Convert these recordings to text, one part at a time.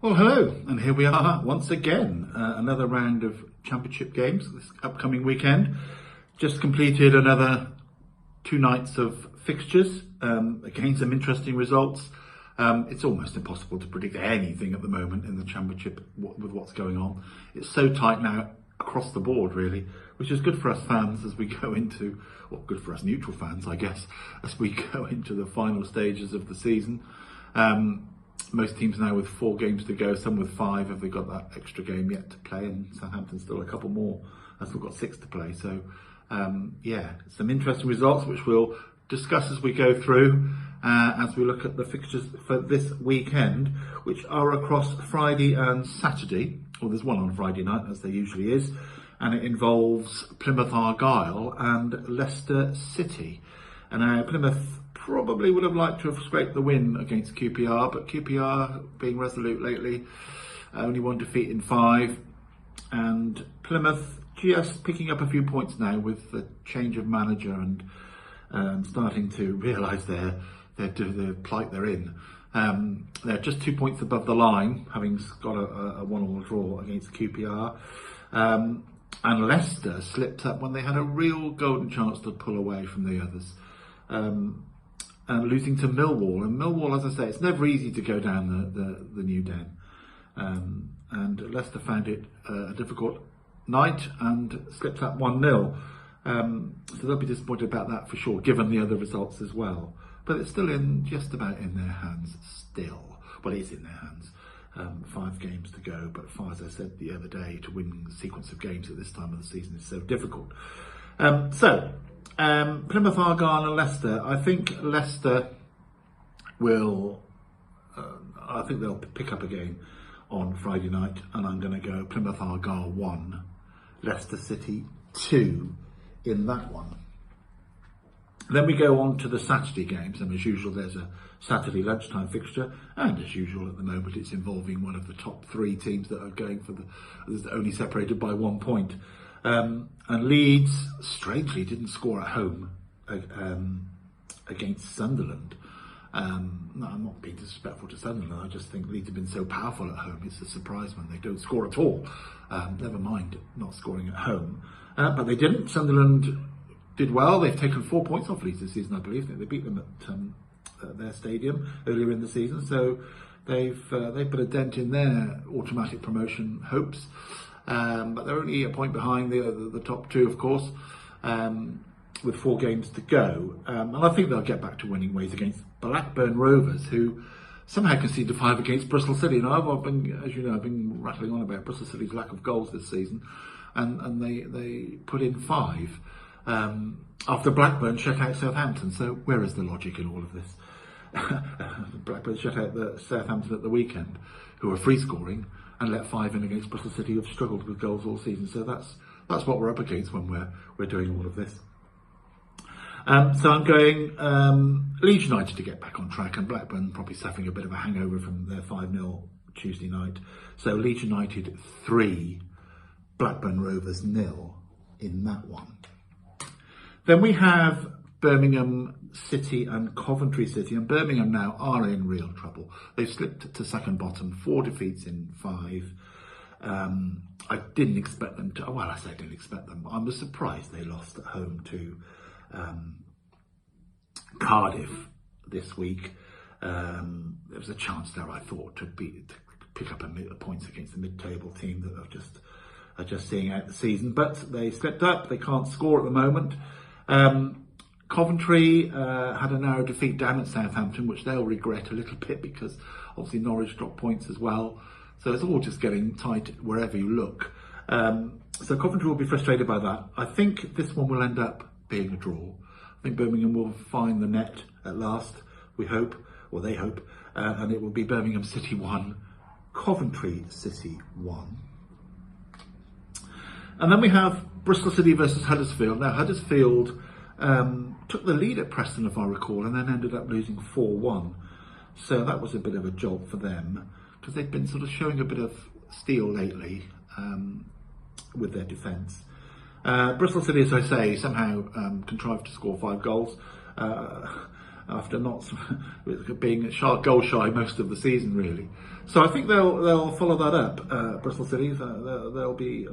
Well, hello, and here we are once again. Another round of championship games this upcoming weekend. Just completed another 2 nights of fixtures, again some interesting results. It's almost impossible to predict anything at the moment in the championship with what's going on. It's so tight now across the board, really, which is good for us fans as we go into, well, good for us neutral fans, I guess, as we go into the final stages of the season. Most teams now with 4 games to go, some with 5 if they've got that extra game yet to play, and Southampton still a couple more as we've got 6 to play. So, yeah, some interesting results which we'll discuss as we go through, as we look at the fixtures for this weekend, which are across Friday and Saturday. Well, there's one on Friday night, as there usually is, and it involves Plymouth Argyle and Leicester City. And Plymouth probably would have liked to have scraped the win against QPR, but QPR being resolute lately, only 1 defeat in 5, and Plymouth just picking up a few points now with the change of manager and starting to realise their plight they're in. They're just 2 points above the line, having got a 1-1 draw against QPR. And Leicester slipped up when they had a real golden chance to pull away from the others. And losing to Millwall. And Millwall, as I say, it's never easy to go down the new den. And Leicester found it a difficult night and slipped up 1-0. So they'll be disappointed about that for sure, given the other results as well. But it's still just about in their hands still. Well, it is in their hands. 5 games to go, but as I said the other day, to win a sequence of games at this time of the season is so difficult. Plymouth Argyle and Leicester. I think Leicester will, I think they'll pick up a game on Friday night, and I'm going to go Plymouth Argyle 1, Leicester City 2 in that one. Then we go on to the Saturday games, and as usual there's a Saturday lunchtime fixture, and as usual at the moment it's involving one of the top 3 teams that are going for only separated by 1 point. And Leeds, strangely, didn't score at home against Sunderland. No, I'm not being disrespectful to Sunderland. I just think Leeds have been so powerful at home. It's a surprise when they don't score at all. Never mind not scoring at home. But they didn't. Sunderland did well. They've taken 4 points off Leeds this season, I believe. They beat them at their stadium earlier in the season. So they've put a dent in their automatic promotion hopes. But they're only a point behind the top 2, of course, with 4 games to go. And I think they'll get back to winning ways against Blackburn Rovers, who somehow conceded 5 against Bristol City. And I've been, as you know, I've been rattling on about Bristol City's lack of goals this season, and they put in 5 after Blackburn shut out Southampton. So where is the logic in all of this? Blackburn shut out Southampton at the weekend, who are free scoring, and let 5 in against Bristol City, who've struggled with goals all season. So that's what we're up against when we're doing all of this. So I'm going Leeds United to get back on track, and Blackburn probably suffering a bit of a hangover from their 5-0 Tuesday night. So Leeds United 3, Blackburn Rovers 0 in that one. Then we have Birmingham City and Coventry City, and Birmingham now are in real trouble. They've slipped to second bottom, 4 defeats in 5. I didn't expect them to, well, I say I didn't expect them. I was surprised they lost at home to Cardiff this week. There was a chance there, I thought, to pick up a points against the mid-table team that are just seeing out the season, but they slipped up. They can't score at the moment. Coventry had a narrow defeat down at Southampton, which they'll regret a little bit because obviously Norwich dropped points as well. So it's all just getting tight wherever you look. So Coventry will be frustrated by that. I think this one will end up being a draw. I think Birmingham will find the net at last, we hope, or they hope, and it will be Birmingham City 1, Coventry City 1. And then we have Bristol City versus Huddersfield. Now Huddersfield took the lead at Preston, if I recall, and then ended up losing 4-1. So that was a bit of a job for them, because they've been sort of showing a bit of steel lately with their defence. Bristol City, as I say, somehow contrived to score 5 goals. after not being goal shy most of the season, really. So I think they'll follow that up. Bristol City, they'll be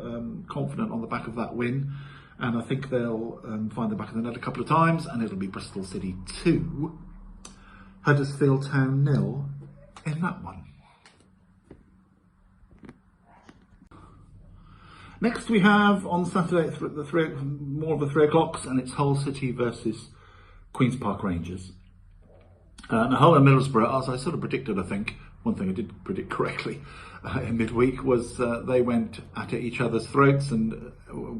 confident on the back of that win, and I think they'll find the back of the net a couple of times, and it'll be Bristol City 2, Huddersfield Town 0 in that one. Next we have on Saturday more of the 3 o'clocks, and it's Hull City versus Queen's Park Rangers. Now Hull and Middlesbrough, as I sort of predicted, I think, one thing I did predict correctly in midweek was they went at each other's throats and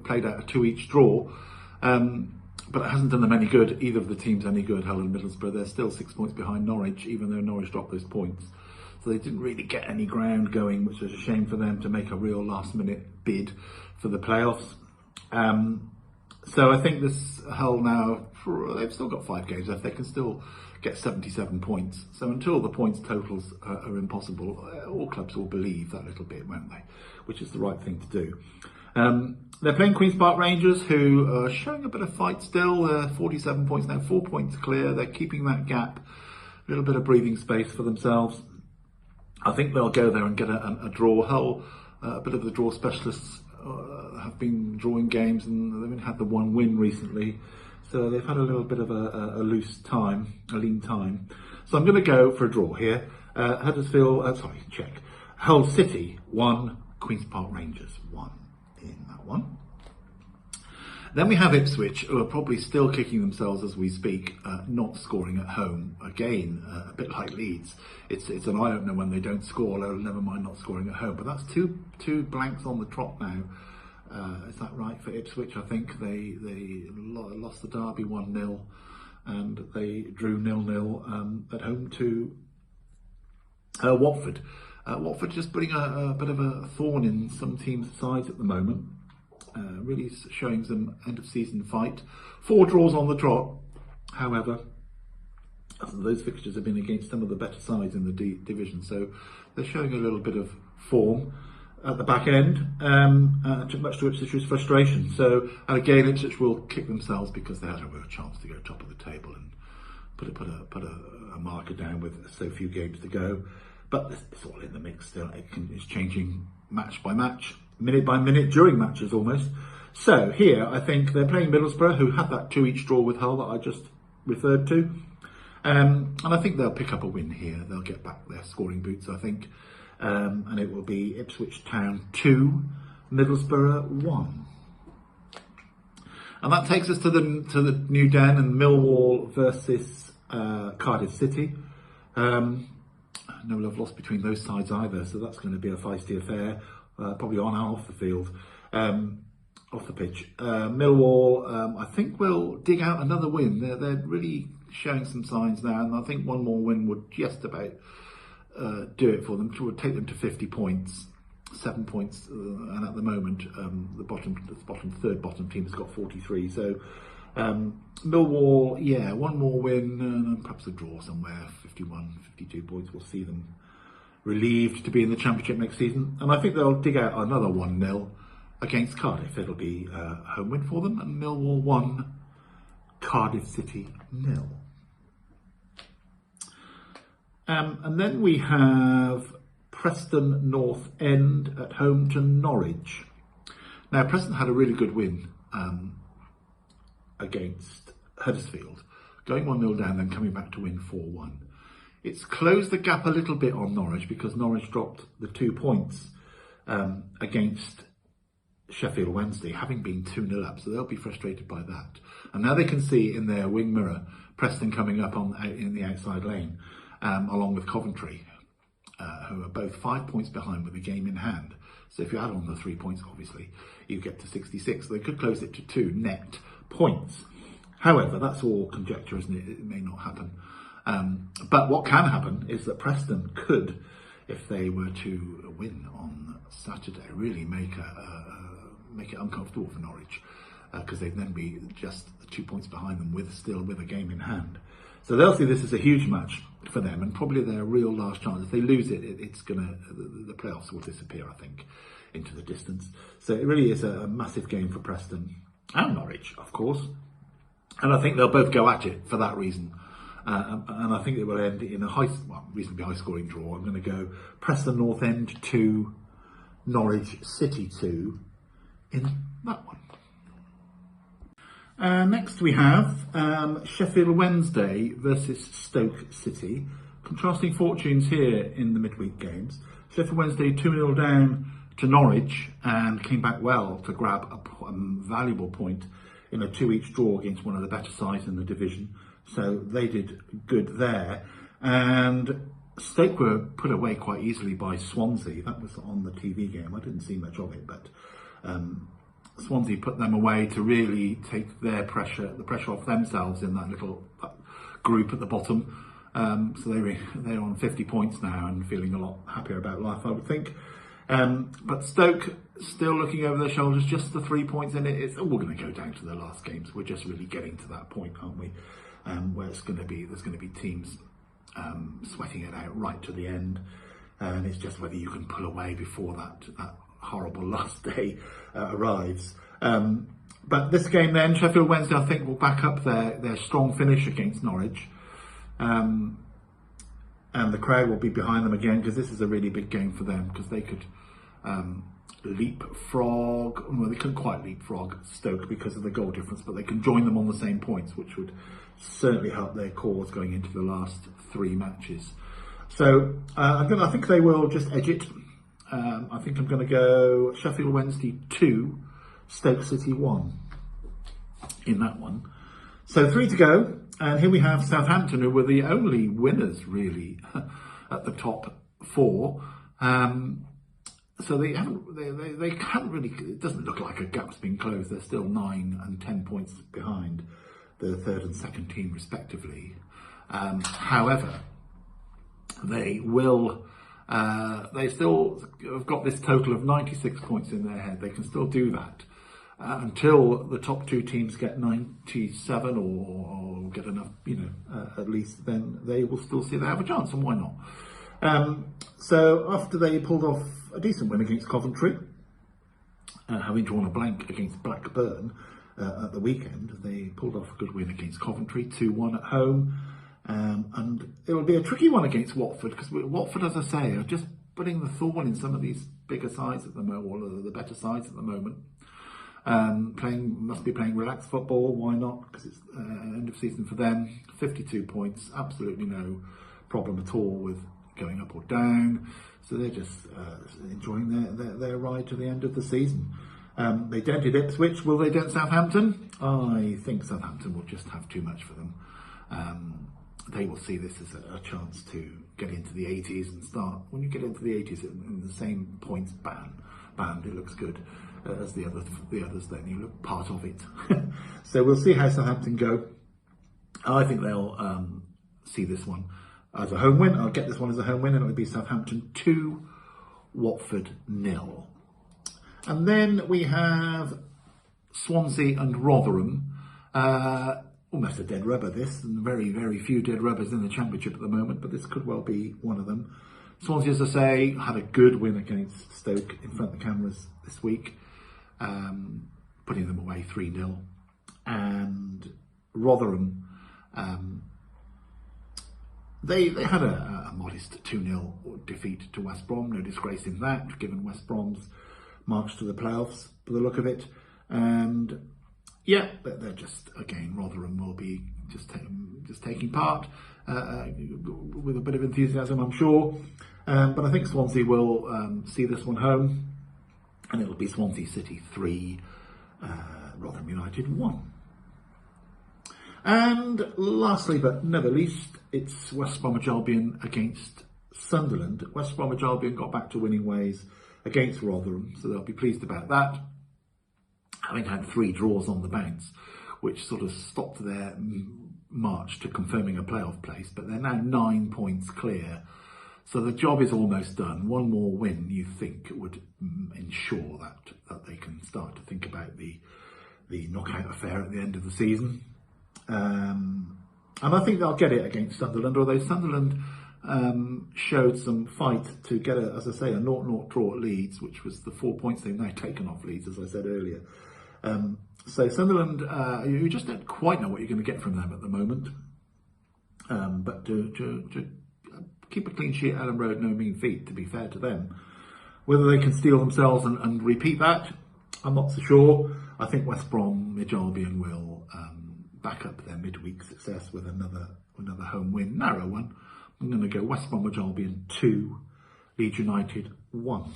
played out a 2 each draw. But it hasn't done them any good, either of the teams any good, Hull and Middlesbrough. They're still 6 points behind Norwich, even though Norwich dropped those points. So they didn't really get any ground going, which was a shame for them to make a real last-minute bid for the playoffs. So I think this Hull now, they've still got 5 games left. They can still get 77 points. So until the points totals are impossible, all clubs will believe that little bit, won't they? Which is the right thing to do. They're playing Queen's Park Rangers, who are showing a bit of fight still. 47 points now, 4 points clear. They're keeping that gap, a little bit of breathing space for themselves. I think they'll go there and get a draw. Hull, a bit of the draw specialists, have been drawing games, and they've only had the 1 win recently. So they've had a little bit of a lean time. So I'm going to go for a draw here. Hull City 1, Queen's Park Rangers 1 in that one. Then we have Ipswich, who are probably still kicking themselves as we speak, not scoring at home. Again, a bit like Leeds. It's an eye-opener when they don't score, never mind not scoring at home. But that's two blanks on the trot now. Is that right for Ipswich? I think they lost the derby 1-0, and they drew 0-0 at home to Watford. Watford just putting a bit of a thorn in some teams' sides at the moment. Really showing some end-of-season fight. 4 draws on the trot. However, those fixtures have been against some of the better sides in the division, so they're showing a little bit of form at the back end, much to Ipswich's frustration. So, and again, Ipswich will kick themselves because they had a real chance to go top of the table and put a marker down with so few games to go. But it's all in the mix still. It's changing match by match, minute by minute, during matches almost. So here, I think they're playing Middlesbrough, who had that 2 each draw with Hull that I just referred to. And I think they'll pick up a win here. They'll get back their scoring boots, I think. And it will be Ipswich Town 2, Middlesbrough 1. And that takes us to the new den and Millwall versus Cardiff City. No love lost between those sides either, so that's going to be a feisty affair, probably on and off the field, off the pitch. Millwall, I think, will dig out another win. They're really showing some signs now, and I think one more win would just about do it for them. It would take them to 50 points, 7 points, and at the moment, the third bottom team has got 43. So Millwall, yeah, one more win and perhaps a draw somewhere, 51, 52 points. We'll see them relieved to be in the Championship next season. And I think they'll dig out another 1-0 against Cardiff. It'll be a home win for them, and Millwall 1, Cardiff City 0. And then we have Preston North End at home to Norwich. Now, Preston had a really good win against Huddersfield, going 1-0 down, then coming back to win 4-1. It's closed the gap a little bit on Norwich because Norwich dropped the 2 points against Sheffield Wednesday, having been 2-0 up, so they'll be frustrated by that. And now they can see in their wing mirror Preston coming up in the outside lane, along with Coventry, who are both 5 points behind with a game in hand. So if you add on the 3 points, obviously, you get to 66. They could close it to 2 net points. However, that's all conjecture, isn't it? It may not happen. But what can happen is that Preston could, if they were to win on Saturday, really make it uncomfortable for Norwich, because they'd then be just 2 points behind them with a game in hand. So they'll see this as a huge match for them, and probably their real last chance. If they lose it, the playoffs will disappear, I think, into the distance. So it really is a massive game for Preston and Norwich, of course. And I think they'll both go at it for that reason. and I think it will end in a reasonably high-scoring draw. I'm going to go Preston North End 2, Norwich City 2 in that one. Next we have Sheffield Wednesday versus Stoke City. Contrasting fortunes here in the midweek games. Sheffield Wednesday 2-0 down to Norwich and came back well to grab a valuable point in a 2-each draw against one of the better sides in the division. So they did good there. And Stoke were put away quite easily by Swansea. That was on the TV game. I didn't see much of it, but Swansea put them away to really take the pressure off themselves in that little group at the bottom. So they're on 50 points now and feeling a lot happier about life, I would think. But Stoke still looking over their shoulders, just the 3 points in it. It's all going to go down to the last games. We're just really getting to that point, aren't we? Where there's going to be teams sweating it out right to the end, and it's just whether you can pull away before that horrible last day arrives. But this game then, Sheffield Wednesday, I think, will back up their strong finish against Norwich. And the crowd will be behind them again, because this is a really big game for them, because they could leapfrog. Well, they couldn't quite leapfrog Stoke because of the goal difference, but they can join them on the same points, which would certainly help their cause going into the last 3 matches. So I think they will just edge it. I think I'm going to go Sheffield Wednesday 2, Stoke City 1 in that one. So 3 to go. And here we have Southampton, who were the only winners, really, at the top 4. So they haven't really, it doesn't look like a gap's been closed. They're still 9 and 10 points behind the third and second team, respectively. However, they still have got this total of 96 points in their head. They can still do that. Until the top 2 teams get 97 or get enough, at least, then they will still see they have a chance, and why not? So after they pulled off a decent win against Coventry, having drawn a blank against Blackburn at the weekend, they pulled off a good win against Coventry, 2-1 at home, and it will be a tricky one against Watford, because Watford, as I say, are just putting the thorn in some of these bigger sides at the moment, or the better sides at the moment. Must be playing relaxed football. Why not? Because it's end of season for them. 52 points, absolutely no problem at all with going up or down. So they're just enjoying their ride to the end of the season. They dented Ipswich. Will they dent Southampton? I think Southampton will just have too much for them. They will see this as a chance to get into the 80s and start. When you get into the 80s in the same points band, it looks good. As the others, then you look part of it. So we'll see how Southampton go. I think they'll see this one as a home win. I'll get this one as a home win, and it'll be Southampton 2, Watford 0. And then we have Swansea and Rotherham. Almost a dead rubber, this, and very, very few dead rubbers in the Championship at the moment, but this could well be one of them. Swansea, as I say, had a good win against Stoke in front of the cameras this week, putting them away 3-0. And Rotherham, they had a modest 2-0 defeat to West Brom. No disgrace in that, given West Brom's march to the playoffs, by the look of it. And yeah, they're just, again, Rotherham will be just taking part with a bit of enthusiasm, I'm sure. But I think Swansea will see this one home, and it'll be Swansea City 3, Rotherham United 1. And lastly, but never least, it's West Bromwich Albion against Sunderland. West Bromwich Albion got back to winning ways against Rotherham, so they'll be pleased about that, having had 3 draws on the bounce, which sort of stopped their march to confirming a playoff place. But they're now 9 points clear. So the job is almost done. One more win, you think, would ensure that they can start to think about the knockout affair at the end of the season. And I think they'll get it against Sunderland, although Sunderland showed some fight to get, as I say, a 0-0 draw at Leeds, which was the 4 points they've now taken off Leeds, as I said earlier. So Sunderland, you just don't quite know what you're going to get from them at the moment. but to keep a clean sheet at Ellen Road, no mean feat, to be fair to them. Whether they can steel themselves and repeat that, I'm not so sure. I think West Bromwich Albion will back up their midweek success with another home win, narrow one. I'm going to go West Bromwich Albion 2, Leeds United 1.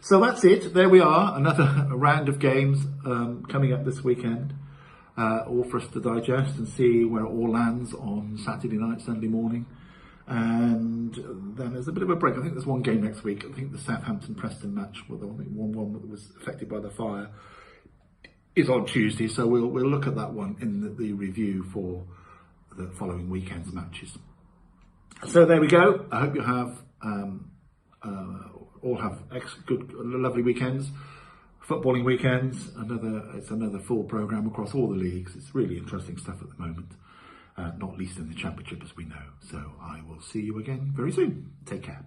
So that's it. There we are. Another round of games coming up this weekend. All for us to digest and see where it all lands on Saturday night, Sunday morning. And then there's a bit of a break. I think there's one game next week. I think the Southampton Preston match, well, the 1-1 that was affected by the fire, is on Tuesday. So we'll look at that one in the review for the following weekend's matches. So there we go. I hope you have all have good, lovely weekends, footballing weekends. It's another full programme across all the leagues. It's really interesting stuff at the moment, not least in the Championship, as we know. So I will see you again very soon. Take care.